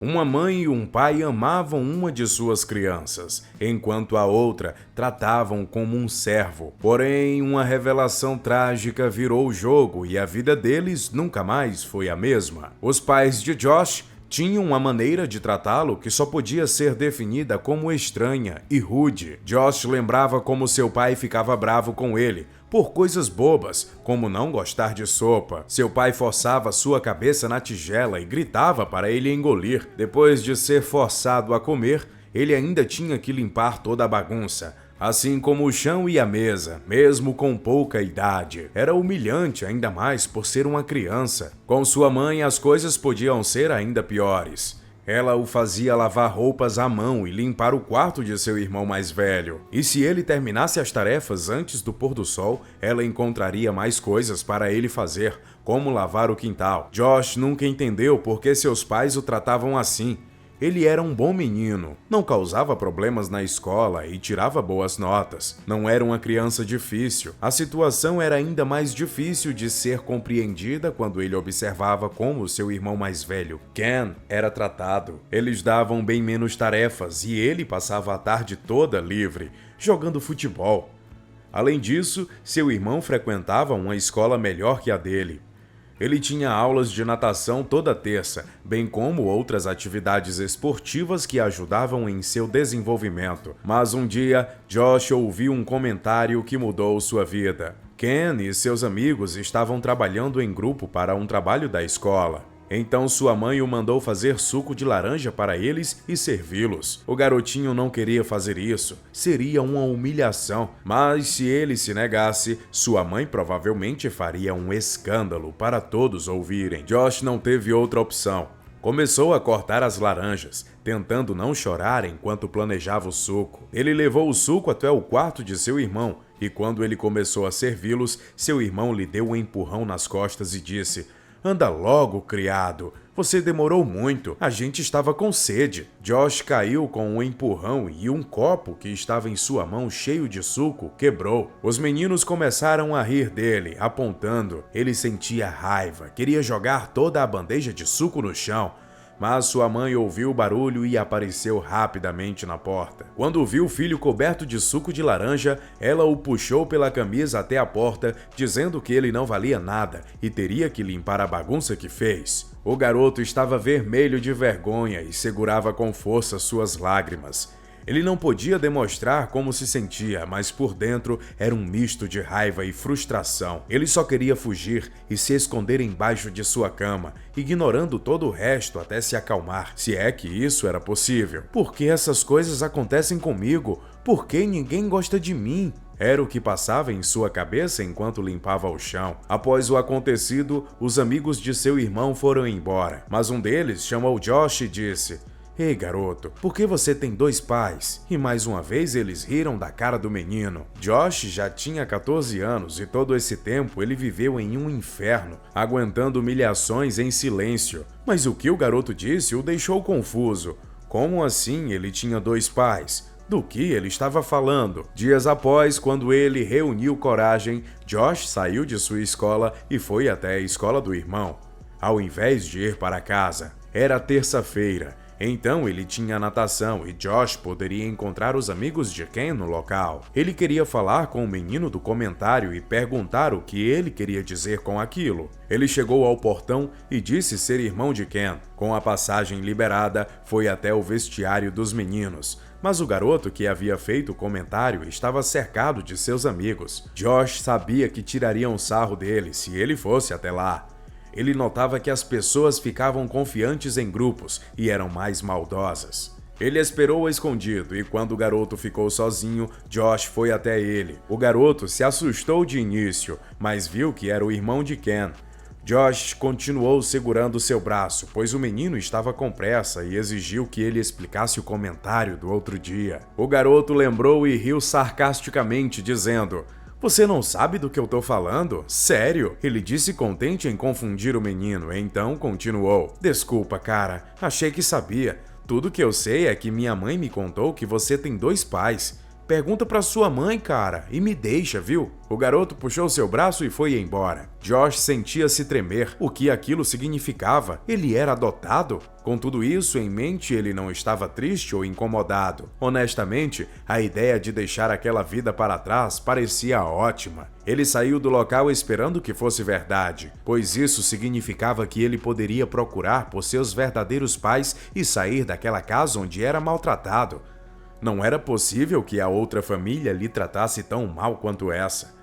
Uma mãe e um pai amavam uma de suas crianças, enquanto a outra tratavam como um servo. Porém, uma revelação trágica virou o jogo e a vida deles nunca mais foi a mesma. Os pais de Josh tinham uma maneira de tratá-lo que só podia ser definida como estranha e rude. Josh lembrava como seu pai ficava bravo com ele por coisas bobas, como não gostar de sopa. Seu pai forçava sua cabeça na tigela e gritava para ele engolir. Depois de ser forçado a comer, ele ainda tinha que limpar toda a bagunça, assim como o chão e a mesa, mesmo com pouca idade. Era humilhante, ainda mais por ser uma criança. Com sua mãe, as coisas podiam ser ainda piores. Ela o fazia lavar roupas à mão e limpar o quarto de seu irmão mais velho. E se ele terminasse as tarefas antes do pôr do sol, ela encontraria mais coisas para ele fazer, como lavar o quintal. Josh nunca entendeu por que seus pais o tratavam assim. Ele era um bom menino, não causava problemas na escola e tirava boas notas. Não era uma criança difícil. A situação era ainda mais difícil de ser compreendida quando ele observava como seu irmão mais velho, Ken, era tratado. Eles davam bem menos tarefas e ele passava a tarde toda livre, jogando futebol. Além disso, seu irmão frequentava uma escola melhor que a dele. Ele tinha aulas de natação toda terça, bem como outras atividades esportivas que ajudavam em seu desenvolvimento. Mas um dia, Josh ouviu um comentário que mudou sua vida. Ken e seus amigos estavam trabalhando em grupo para um trabalho da escola. Então sua mãe o mandou fazer suco de laranja para eles e servi-los. O garotinho não queria fazer isso. Seria uma humilhação. Mas se ele se negasse, sua mãe provavelmente faria um escândalo para todos ouvirem. Josh não teve outra opção. Começou a cortar as laranjas, tentando não chorar enquanto planejava o suco. Ele levou o suco até o quarto de seu irmão, e quando ele começou a servi-los, seu irmão lhe deu um empurrão nas costas e disse: "Anda logo, criado. Você demorou muito. A gente estava com sede." Josh caiu com um empurrão e um copo que estava em sua mão cheio de suco quebrou. Os meninos começaram a rir dele, apontando. Ele sentia raiva, queria jogar toda a bandeja de suco no chão. Mas sua mãe ouviu o barulho e apareceu rapidamente na porta. Quando viu o filho coberto de suco de laranja, ela o puxou pela camisa até a porta, dizendo que ele não valia nada e teria que limpar a bagunça que fez. O garoto estava vermelho de vergonha e segurava com força suas lágrimas. Ele não podia demonstrar como se sentia, mas por dentro era um misto de raiva e frustração. Ele só queria fugir e se esconder embaixo de sua cama, ignorando todo o resto até se acalmar, se é que isso era possível. Por que essas coisas acontecem comigo? Por que ninguém gosta de mim? Era o que passava em sua cabeça enquanto limpava o chão. Após o acontecido, os amigos de seu irmão foram embora, mas um deles chamou Josh e disse: "Ei, garoto, por que você tem dois pais?" E mais uma vez eles riram da cara do menino. Josh já tinha 14 anos e todo esse tempo ele viveu em um inferno, aguentando humilhações em silêncio. Mas o que o garoto disse o deixou confuso. Como assim ele tinha dois pais? Do que ele estava falando? Dias após, quando ele reuniu coragem, Josh saiu de sua escola e foi até a escola do irmão, ao invés de ir para casa. Era terça-feira. Então ele tinha natação e Josh poderia encontrar os amigos de Ken no local. Ele queria falar com o menino do comentário e perguntar o que ele queria dizer com aquilo. Ele chegou ao portão e disse ser irmão de Ken. Com a passagem liberada, foi até o vestiário dos meninos. Mas o garoto que havia feito o comentário estava cercado de seus amigos. Josh sabia que tirariam sarro dele se ele fosse até lá. Ele notava que as pessoas ficavam confiantes em grupos e eram mais maldosas. Ele esperou escondido e quando o garoto ficou sozinho, Josh foi até ele. O garoto se assustou de início, mas viu que era o irmão de Ken. Josh continuou segurando seu braço, pois o menino estava com pressa e exigiu que ele explicasse o comentário do outro dia. O garoto lembrou e riu sarcasticamente, dizendo: "Você não sabe do que eu tô falando? Sério?" Ele disse contente em confundir o menino, então continuou: "Desculpa, cara, achei que sabia. Tudo que eu sei é que minha mãe me contou que você tem dois pais. Pergunta pra sua mãe, cara, e me deixa, viu? O garoto puxou seu braço e foi embora. Josh sentia-se tremer. O que aquilo significava? Ele era adotado? Com tudo isso em mente, ele não estava triste ou incomodado. Honestamente, a ideia de deixar aquela vida para trás parecia ótima. Ele saiu do local esperando que fosse verdade, pois isso significava que ele poderia procurar por seus verdadeiros pais e sair daquela casa onde era maltratado. Não era possível que a outra família lhe tratasse tão mal quanto essa.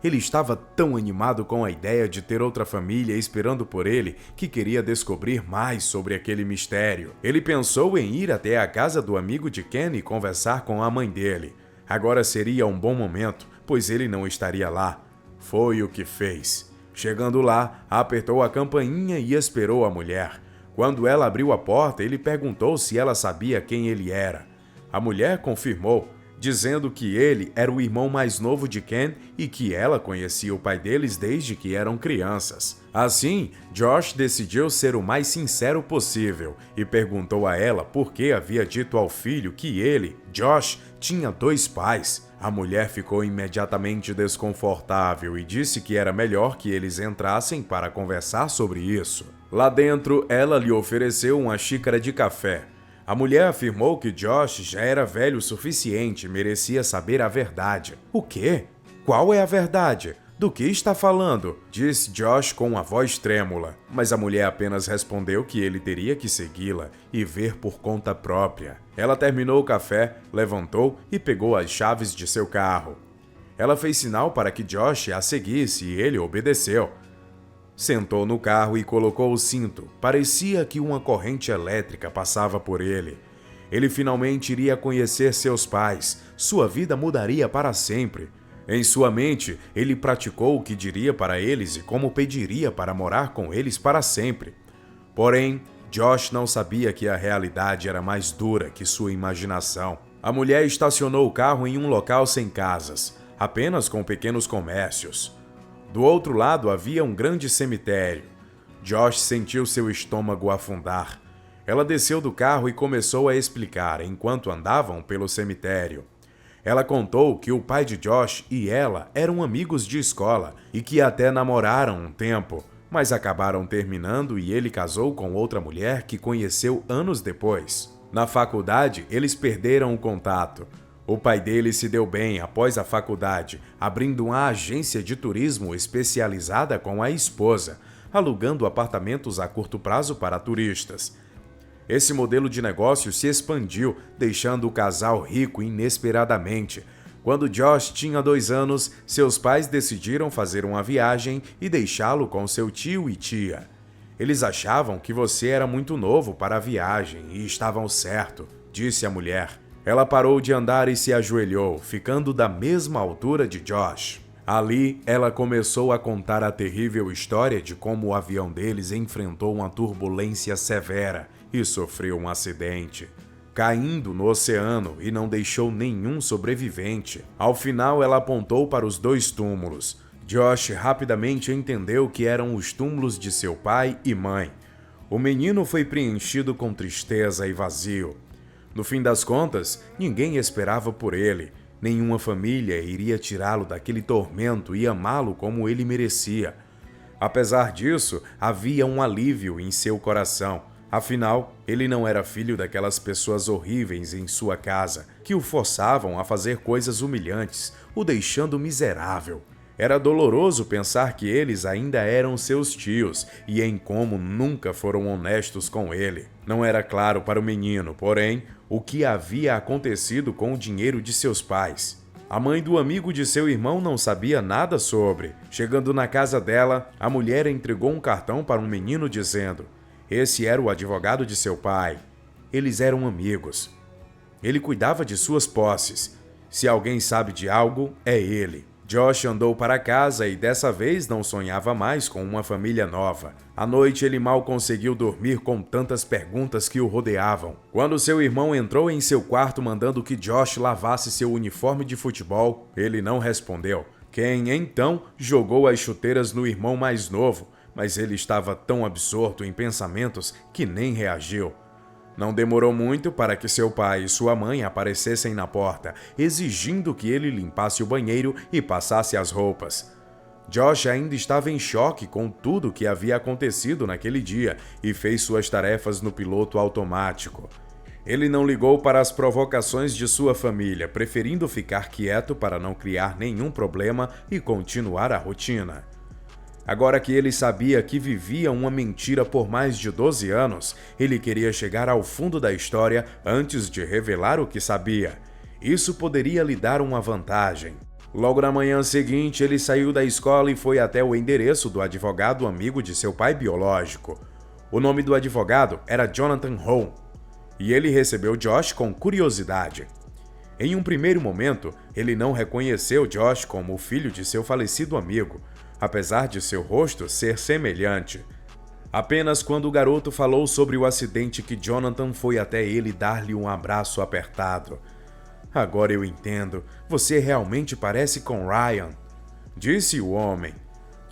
Ele estava tão animado com a ideia de ter outra família esperando por ele que queria descobrir mais sobre aquele mistério. Ele pensou em ir até a casa do amigo de Ken e conversar com a mãe dele. Agora seria um bom momento, pois ele não estaria lá. Foi o que fez. Chegando lá, apertou a campainha e esperou a mulher. Quando ela abriu a porta, ele perguntou se ela sabia quem ele era. A mulher confirmou, dizendo que ele era o irmão mais novo de Ken e que ela conhecia o pai deles desde que eram crianças. Assim, Josh decidiu ser o mais sincero possível e perguntou a ela por que havia dito ao filho que ele, Josh, tinha 2 pais. A mulher ficou imediatamente desconfortável e disse que era melhor que eles entrassem para conversar sobre isso. Lá dentro, ela lhe ofereceu uma xícara de café. A mulher afirmou que Josh já era velho o suficiente e merecia saber a verdade. O quê? Qual é a verdade? Do que está falando? Disse Josh com uma voz trêmula, mas a mulher apenas respondeu que ele teria que segui-la e ver por conta própria. Ela terminou o café, levantou e pegou as chaves de seu carro. Ela fez sinal para que Josh a seguisse e ele obedeceu. Sentou no carro e colocou o cinto. Parecia que uma corrente elétrica passava por ele. Ele finalmente iria conhecer seus pais. Sua vida mudaria para sempre. Em sua mente, ele praticou o que diria para eles e como pediria para morar com eles para sempre. Porém, Josh não sabia que a realidade era mais dura que sua imaginação. A mulher estacionou o carro em um local sem casas, apenas com pequenos comércios. Do outro lado havia um grande cemitério. Josh sentiu seu estômago afundar. Ela desceu do carro e começou a explicar enquanto andavam pelo cemitério. Ela contou que o pai de Josh e ela eram amigos de escola e que até namoraram um tempo, mas acabaram terminando e ele casou com outra mulher que conheceu anos depois. Na faculdade, eles perderam o contato. O pai dele se deu bem após a faculdade, abrindo uma agência de turismo especializada com a esposa, alugando apartamentos a curto prazo para turistas. Esse modelo de negócio se expandiu, deixando o casal rico inesperadamente. Quando Josh tinha 2 anos, seus pais decidiram fazer uma viagem e deixá-lo com seu tio e tia. Eles achavam que você era muito novo para a viagem e estavam certo, disse a mulher. Ela parou de andar e se ajoelhou, ficando da mesma altura de Josh. Ali, ela começou a contar a terrível história de como o avião deles enfrentou uma turbulência severa e sofreu um acidente, caindo no oceano e não deixou nenhum sobrevivente. Ao final, ela apontou para os 2 túmulos. Josh rapidamente entendeu que eram os túmulos de seu pai e mãe. O menino foi preenchido com tristeza e vazio. No fim das contas, ninguém esperava por ele. Nenhuma família iria tirá-lo daquele tormento e amá-lo como ele merecia. Apesar disso, havia um alívio em seu coração. Afinal, ele não era filho daquelas pessoas horríveis em sua casa, que o forçavam a fazer coisas humilhantes, o deixando miserável. Era doloroso pensar que eles ainda eram seus tios e em como nunca foram honestos com ele. Não era claro para o menino, porém, o que havia acontecido com o dinheiro de seus pais. A mãe do amigo de seu irmão não sabia nada sobre. Chegando na casa dela, a mulher entregou um cartão para um menino dizendo: esse era o advogado de seu pai. Eles eram amigos. Ele cuidava de suas posses. Se alguém sabe de algo, é ele. Josh andou para casa e dessa vez não sonhava mais com uma família nova. À noite ele mal conseguiu dormir com tantas perguntas que o rodeavam. Quando seu irmão entrou em seu quarto mandando que Josh lavasse seu uniforme de futebol, ele não respondeu. Ken então jogou as chuteiras no irmão mais novo, mas ele estava tão absorto em pensamentos que nem reagiu. Não demorou muito para que seu pai e sua mãe aparecessem na porta, exigindo que ele limpasse o banheiro e passasse as roupas. Josh ainda estava em choque com tudo o que havia acontecido naquele dia e fez suas tarefas no piloto automático. Ele não ligou para as provocações de sua família, preferindo ficar quieto para não criar nenhum problema e continuar a rotina. Agora que ele sabia que vivia uma mentira por mais de 12 anos, ele queria chegar ao fundo da história antes de revelar o que sabia. Isso poderia lhe dar uma vantagem. Logo na manhã seguinte, ele saiu da escola e foi até o endereço do advogado amigo de seu pai biológico. O nome do advogado era Jonathan Hall, e ele recebeu Josh com curiosidade. Em um primeiro momento, ele não reconheceu Josh como o filho de seu falecido amigo, apesar de seu rosto ser semelhante. Apenas quando o garoto falou sobre o acidente que Jonathan foi até ele dar-lhe um abraço apertado. "Agora eu entendo, você realmente parece com Ryan", disse o homem.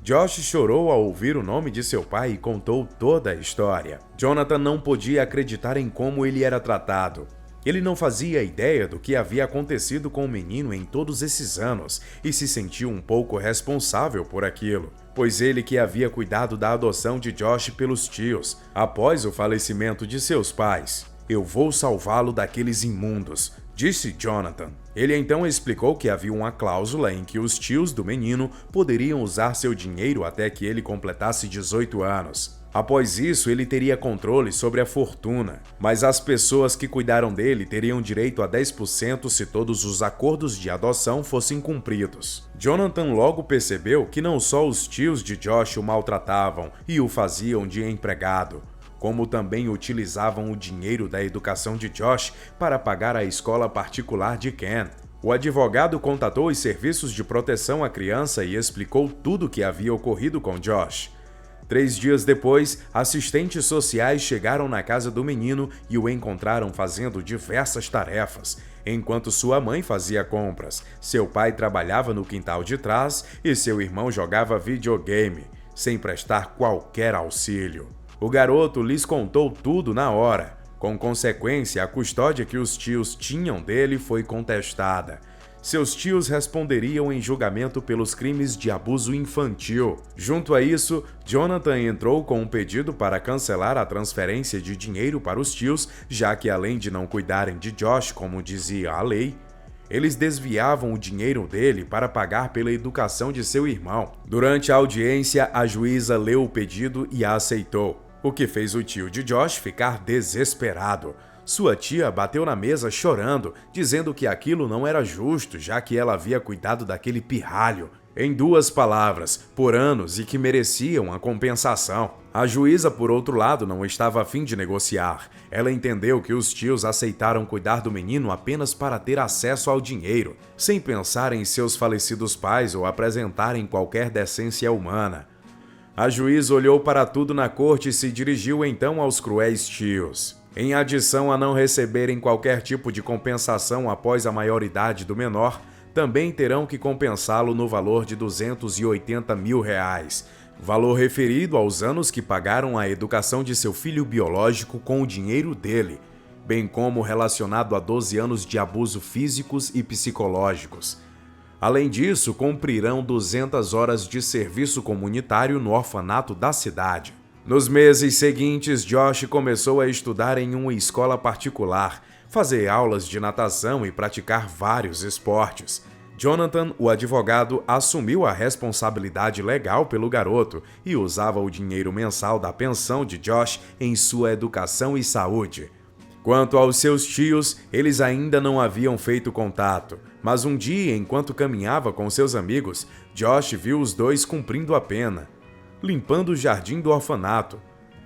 Josh chorou ao ouvir o nome de seu pai e contou toda a história. Jonathan não podia acreditar em como ele era tratado. Ele não fazia ideia do que havia acontecido com o menino em todos esses anos e se sentiu um pouco responsável por aquilo, pois ele que havia cuidado da adoção de Josh pelos tios após o falecimento de seus pais. "Eu vou salvá-lo daqueles imundos", disse Jonathan. Ele então explicou que havia uma cláusula em que os tios do menino poderiam usar seu dinheiro até que ele completasse 18 anos. Após isso, ele teria controle sobre a fortuna, mas as pessoas que cuidaram dele teriam direito a 10% se todos os acordos de adoção fossem cumpridos. Jonathan logo percebeu que não só os tios de Josh o maltratavam e o faziam de empregado, como também utilizavam o dinheiro da educação de Josh para pagar a escola particular de Ken. O advogado contatou os serviços de proteção à criança e explicou tudo o que havia ocorrido com Josh. 3 dias depois, assistentes sociais chegaram na casa do menino e o encontraram fazendo diversas tarefas, enquanto sua mãe fazia compras, seu pai trabalhava no quintal de trás e seu irmão jogava videogame, sem prestar qualquer auxílio. O garoto lhes contou tudo na hora. Com consequência, a custódia que os tios tinham dele foi contestada. Seus tios responderiam em julgamento pelos crimes de abuso infantil. Junto a isso, Jonathan entrou com um pedido para cancelar a transferência de dinheiro para os tios, já que além de não cuidarem de Josh, como dizia a lei, eles desviavam o dinheiro dele para pagar pela educação de seu irmão. Durante a audiência, a juíza leu o pedido e a aceitou, o que fez o tio de Josh ficar desesperado. Sua tia bateu na mesa chorando, dizendo que aquilo não era justo, já que ela havia cuidado daquele pirralho, em 2 palavras, por anos e que merecia uma compensação. A juíza, por outro lado, não estava a fim de negociar. Ela entendeu que os tios aceitaram cuidar do menino apenas para ter acesso ao dinheiro, sem pensar em seus falecidos pais ou apresentarem qualquer decência humana. A juíza olhou para tudo na corte e se dirigiu então aos cruéis tios. Em adição a não receberem qualquer tipo de compensação após a maioridade do menor, também terão que compensá-lo no valor de R$280 mil, valor referido aos anos que pagaram a educação de seu filho biológico com o dinheiro dele, bem como relacionado a 12 anos de abuso físicos e psicológicos. Além disso, cumprirão 200 horas de serviço comunitário no orfanato da cidade. Nos meses seguintes, Josh começou a estudar em uma escola particular, fazer aulas de natação e praticar vários esportes. Jonathan, o advogado, assumiu a responsabilidade legal pelo garoto e usava o dinheiro mensal da pensão de Josh em sua educação e saúde. Quanto aos seus tios, eles ainda não haviam feito contato, mas um dia, enquanto caminhava com seus amigos, Josh viu os dois cumprindo a pena, limpando o jardim do orfanato.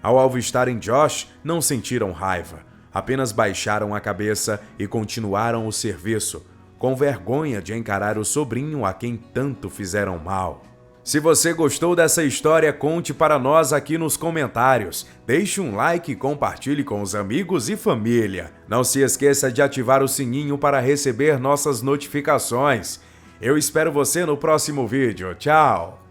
Ao avistarem Josh, não sentiram raiva, apenas baixaram a cabeça e continuaram o serviço, com vergonha de encarar o sobrinho a quem tanto fizeram mal. Se você gostou dessa história, conte para nós aqui nos comentários. Deixe um like e compartilhe com os amigos e família. Não se esqueça de ativar o sininho para receber nossas notificações. Eu espero você no próximo vídeo. Tchau!